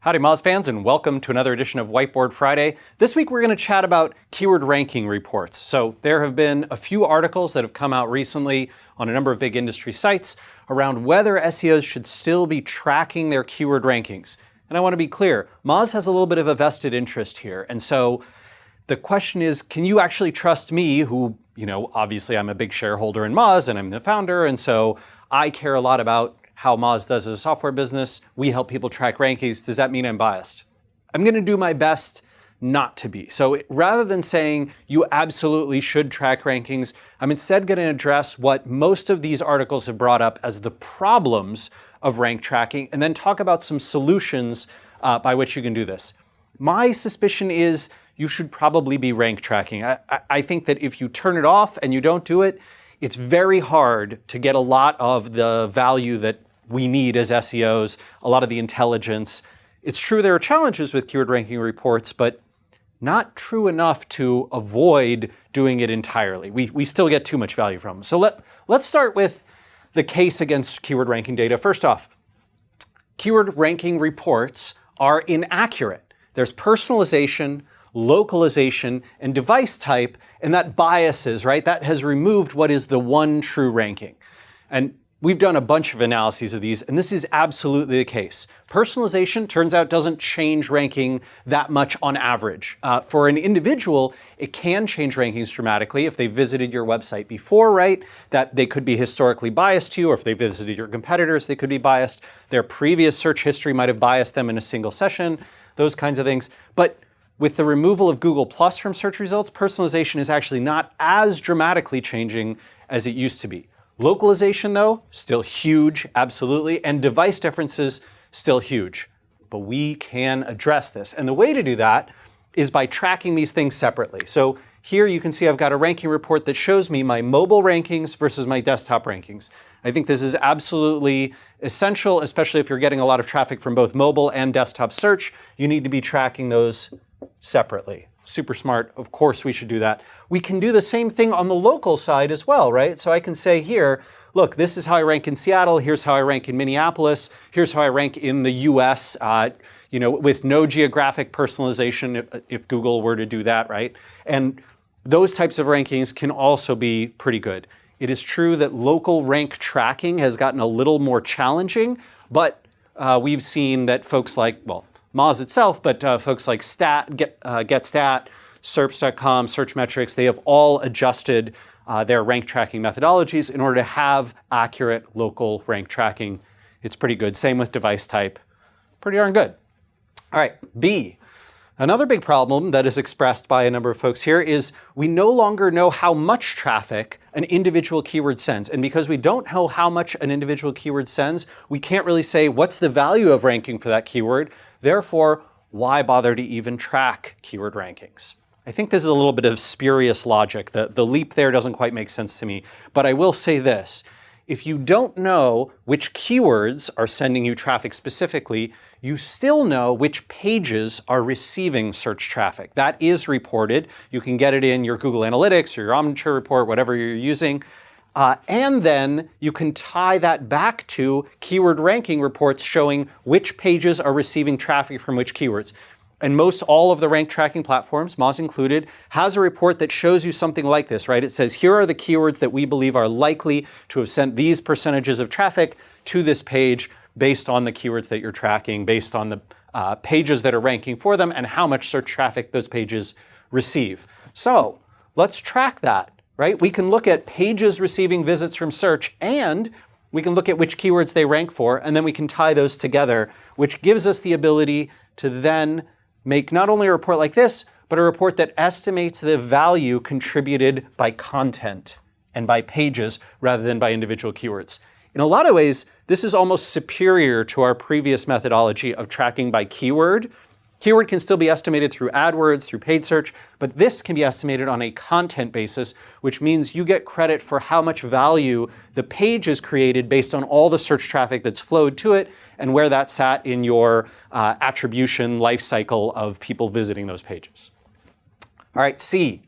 Howdy Moz fans, and welcome to another edition of Whiteboard Friday. This week we're going to chat about keyword ranking reports. So there have been a few articles that have come out recently on a number of big industry sites around whether SEOs should still be tracking their keyword rankings. And I want to be clear, Moz has a little bit of a vested interest here. And so the question is, can you actually trust me who, obviously I'm a big shareholder in Moz and I'm the founder, and so I care a lot about how Moz does as a software business. We help people track rankings. Does that mean I'm biased? I'm going to do my best not to be. So rather than saying you absolutely should track rankings, I'm instead going to address what most of these articles have brought up as the problems of rank tracking, and then talk about some solutions by which you can do this. My suspicion is you should probably be rank tracking. I think that if you turn it off and you don't do it, it's very hard to get a lot of the value that we need as SEOs, a lot of the intelligence. It's true there are challenges with keyword ranking reports, but not true enough to avoid doing it entirely. We still get too much value from them. So let's start with the case against keyword ranking data. First off, keyword ranking reports are inaccurate. There's personalization, localization, and device type, and that biases, right? That has removed what is the one true ranking. And we've done a bunch of analyses of these, and this is absolutely the case. Personalization, turns out, doesn't change ranking that much on average. For an individual, it can change rankings dramatically if they visited your website before, right? That they could be historically biased to you, or if they visited your competitors, they could be biased. Their previous search history might have biased them in a single session, those kinds of things. But with the removal of Google Plus from search results, personalization is actually not as dramatically changing as it used to be. Localization, though, still huge, absolutely, and device differences, still huge. But we can address this. And the way to do that is by tracking these things separately. So here you can see I've got a ranking report that shows me my mobile rankings versus my desktop rankings. I think this is absolutely essential, especially if you're getting a lot of traffic from both mobile and desktop search. You need to be tracking those separately. Super smart. Of course we should do that. We can do the same thing on the local side as well, right? So I can say here, look, this is how I rank in Seattle. Here's how I rank in Minneapolis. Here's how I rank in the US, with no geographic personalization if Google were to do that, right? And those types of rankings can also be pretty good. It is true that local rank tracking has gotten a little more challenging, but we've seen that folks like, Moz itself, but folks like GetStat, SERPs.com, Searchmetrics, they have all adjusted their rank tracking methodologies in order to have accurate local rank tracking. It's pretty good. Same with device type. Pretty darn good. All right, B. Another big problem that is expressed by a number of folks here is we no longer know how much traffic an individual keyword sends. And because we don't know how much an individual keyword sends, we can't really say what's the value of ranking for that keyword. Therefore, why bother to even track keyword rankings? I think this is a little bit of spurious logic. The leap there doesn't quite make sense to me. But I will say this. If you don't know which keywords are sending you traffic specifically, you still know which pages are receiving search traffic. That is reported. You can get it in your Google Analytics or your Omniture report, whatever you're using. And then you can tie that back to keyword ranking reports showing which pages are receiving traffic from which keywords. And most all of the rank tracking platforms, Moz included, has a report that shows you something like this, right? It says, here are the keywords that we believe are likely to have sent these percentages of traffic to this page based on the keywords that you're tracking, based on the pages that are ranking for them, and how much search traffic those pages receive. So let's track that, right? We can look at pages receiving visits from search, and we can look at which keywords they rank for, and then we can tie those together, which gives us the ability to then make not only a report like this, but a report that estimates the value contributed by content and by pages rather than by individual keywords. In a lot of ways, this is almost superior to our previous methodology of tracking by keyword. Keyword can still be estimated through AdWords, through paid search, but this can be estimated on a content basis, which means you get credit for how much value the page is created based on all the search traffic that's flowed to it and where that sat in your attribution life cycle of people visiting those pages. All right, C.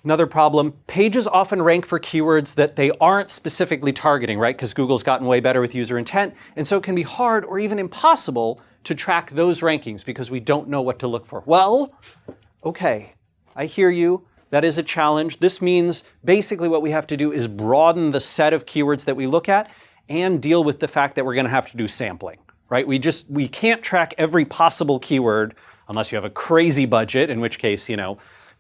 Another problem, pages often rank for keywords that they aren't specifically targeting, right? Because Google's gotten way better with user intent. And so it can be hard or even impossible to track those rankings because we don't know what to look for. Well, okay, I hear you. That is a challenge. This means basically what we have to do is broaden the set of keywords that we look at and deal with the fact that we're going to have to do sampling, right? We can't track every possible keyword unless you have a crazy budget, in which case,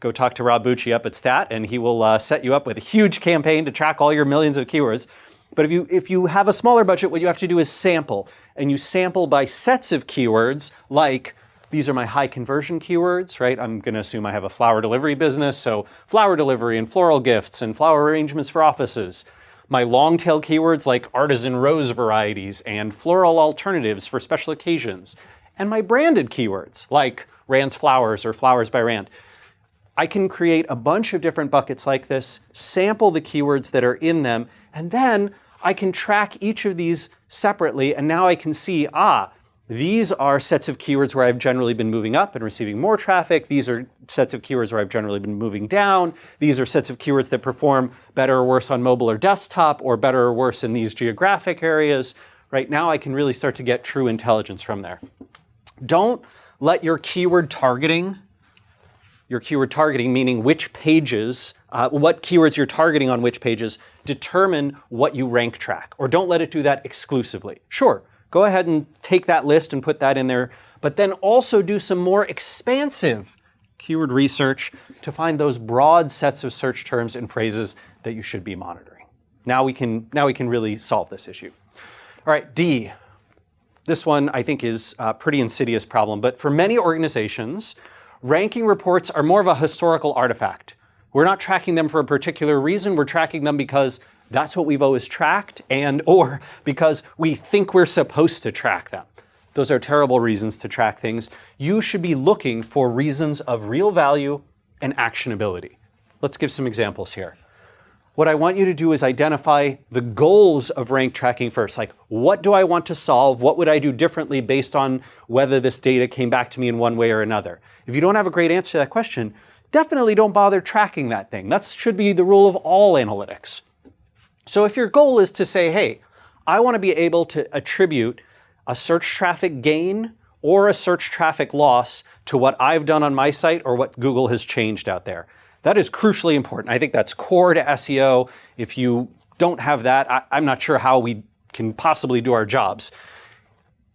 go talk to Rob Bucci up at Stat and he will set you up with a huge campaign to track all your millions of keywords. But if you have a smaller budget, what you have to do is sample. And you sample by sets of keywords like, these are my high conversion keywords, right? I'm going to assume I have a flower delivery business, so flower delivery and floral gifts and flower arrangements for offices. My long tail keywords like artisan rose varieties and floral alternatives for special occasions. And my branded keywords like Rand's Flowers or Flowers by Rand. I can create a bunch of different buckets like this, sample the keywords that are in them, and then I can track each of these separately, and now I can see, these are sets of keywords where I've generally been moving up and receiving more traffic. These are sets of keywords where I've generally been moving down. These are sets of keywords that perform better or worse on mobile or desktop, or better or worse in these geographic areas. Right now I can really start to get true intelligence from there. Don't let your keyword targeting meaning which pages, what keywords you're targeting on which pages, determine what you rank track. Or don't let it do that exclusively. Sure, go ahead and take that list and put that in there, but then also do some more expansive keyword research to find those broad sets of search terms and phrases that you should be monitoring. Now we can really solve this issue. All right, D. This one I think is a pretty insidious problem, but for many organizations, ranking reports are more of a historical artifact. We're not tracking them for a particular reason. We're tracking them because that's what we've always tracked or because we think we're supposed to track them. Those are terrible reasons to track things. You should be looking for reasons of real value and actionability. Let's give some examples here. What I want you to do is identify the goals of rank tracking first. Like, what do I want to solve? What would I do differently based on whether this data came back to me in one way or another? If you don't have a great answer to that question, definitely don't bother tracking that thing. That should be the rule of all analytics. So if your goal is to say, hey, I want to be able to attribute a search traffic gain or a search traffic loss to what I've done on my site or what Google has changed out there. That is crucially important. I think that's core to SEO. If you don't have that, I'm not sure how we can possibly do our jobs.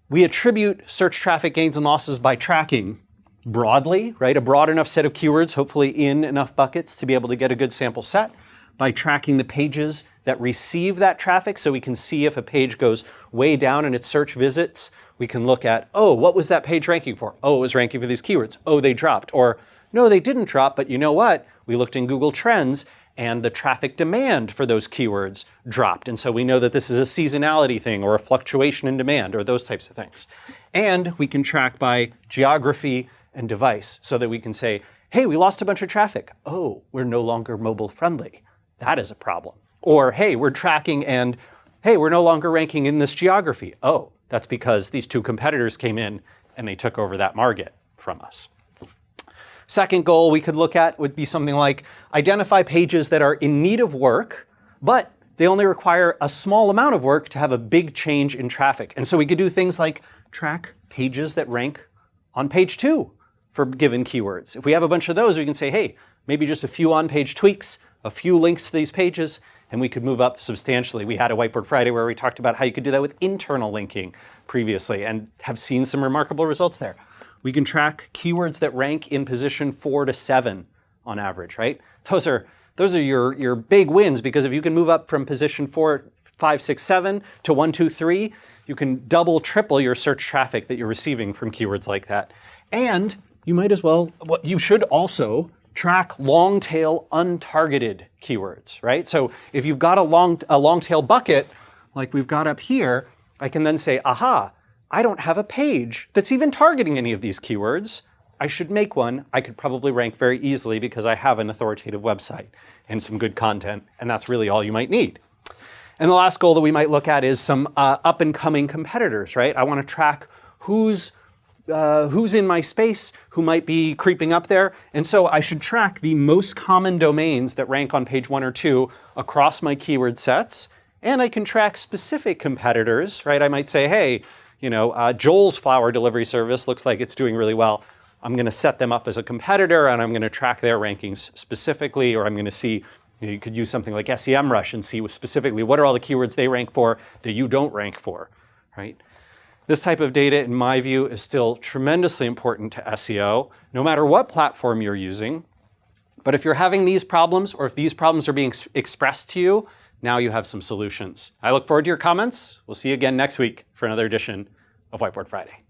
We attribute search traffic gains and losses by tracking broadly, right? A broad enough set of keywords, hopefully in enough buckets to be able to get a good sample set, by tracking the pages that receive that traffic so we can see if a page goes way down in its search visits. We can look at, what was that page ranking for? It was ranking for these keywords. They dropped. Or, no, they didn't drop, but you know what? We looked in Google Trends and the traffic demand for those keywords dropped. And so we know that this is a seasonality thing or a fluctuation in demand or those types of things. And we can track by geography and device so that we can say, hey, we lost a bunch of traffic. We're no longer mobile friendly. That is a problem. Or, hey, we're tracking and, hey, we're no longer ranking in this geography. That's because these two competitors came in and they took over that market from us. Second goal we could look at would be something like identify pages that are in need of work, but they only require a small amount of work to have a big change in traffic. And so we could do things like track pages that rank on page 2 for given keywords. If we have a bunch of those, we can say, hey, maybe just a few on-page tweaks, a few links to these pages, and we could move up substantially. We had a Whiteboard Friday where we talked about how you could do that with internal linking previously and have seen some remarkable results there. We can track keywords that rank in position 4 to 7 on average, right? Those are your big wins, because if you can move up from position 4, 5, 6, 7 to 1, 2, 3, you can double, triple your search traffic that you're receiving from keywords like that. And you should also track long tail untargeted keywords, right? So if you've got a long tail bucket, like we've got up here, I can then say, I don't have a page that's even targeting any of these keywords. I should make one. I could probably rank very easily because I have an authoritative website and some good content, and that's really all you might need. And the last goal that we might look at is some up-and-coming competitors, right? I want to track who's in my space, who might be creeping up there. And so I should track the most common domains that rank on page 1 or 2 across my keyword sets. And I can track specific competitors, right? I might say, hey, Joel's flower delivery service looks like it's doing really well. I'm going to set them up as a competitor, and I'm going to track their rankings specifically, or I'm going to see, you could use something like SEMrush and see specifically what are all the keywords they rank for that you don't rank for, right? This type of data, in my view, is still tremendously important to SEO, no matter what platform you're using. But if you're having these problems, or if these problems are being expressed to you, now you have some solutions. I look forward to your comments. We'll see you again next week for another edition of Whiteboard Friday.